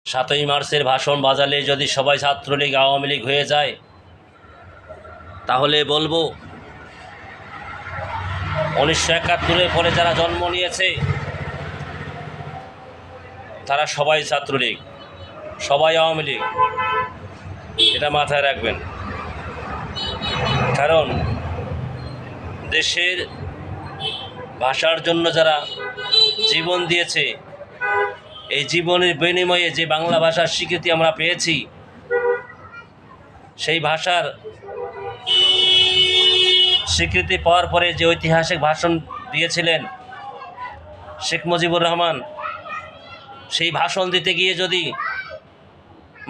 7ই মার্চের ভাষণ বাজালে যদি সবাই ছাত্রলীগ আওয়ামী লীগ হয়ে যায় তাহলে বলবো 1971-এর পরে যারা জন্ম নিয়েছে তারা সবাই ছাত্রলীগ, সবাই আওয়ামী লীগ। এটা মাথায় রাখবেন, কারণ দেশের ভাষার জন্য যারা জীবন দিয়েছে, এই জীবনের বিনিময়ে যে বাংলা ভাষার স্বীকৃতি আমরা পেয়েছি, সেই ভাষার স্বীকৃতি পাওয়ার পরে যে ঐতিহাসিক ভাষণ দিয়েছিলেন শেখ মুজিবুর রহমান, সেই ভাষণ দিতে গিয়ে যদি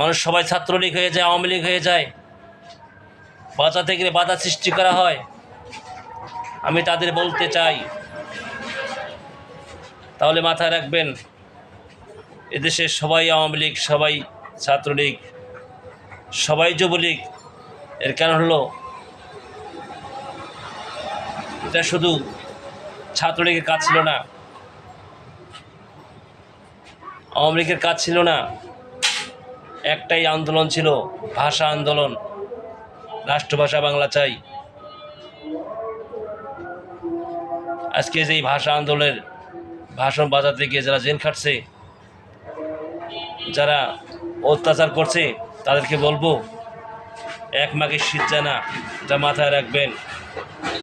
মানুষ সবাই ছাত্রলীগ হয়ে যায়, আওয়ামী লীগ হয়ে যায়, বাঁচাতে গেলে বাধা সৃষ্টি করা হয়, আমি তাদের বলতে চাই, তাহলে মাথায় রাখবেন এদেশের সবাই আওয়ামী লীগ, সবাই ছাত্রলীগ, সবাই যুবলীগ। এর কারণ হলো এটা শুধু ছাত্রলীগের কাজ ছিল না, আওয়ামী লীগের কাজ ছিল না, একটাই আন্দোলন ছিল, ভাষা আন্দোলন। রাষ্ট্রভাষা বাংলা চাই। আজকে যেই ভাষা আন্দোলনের ভাষণ বাজাতে গিয়ে যারা জেল খাটছে, যারা অত্যাচার করছে, তাদেরকে বলবো এক মাঘের শীত জানা, এটা মাথায় রাখবেন।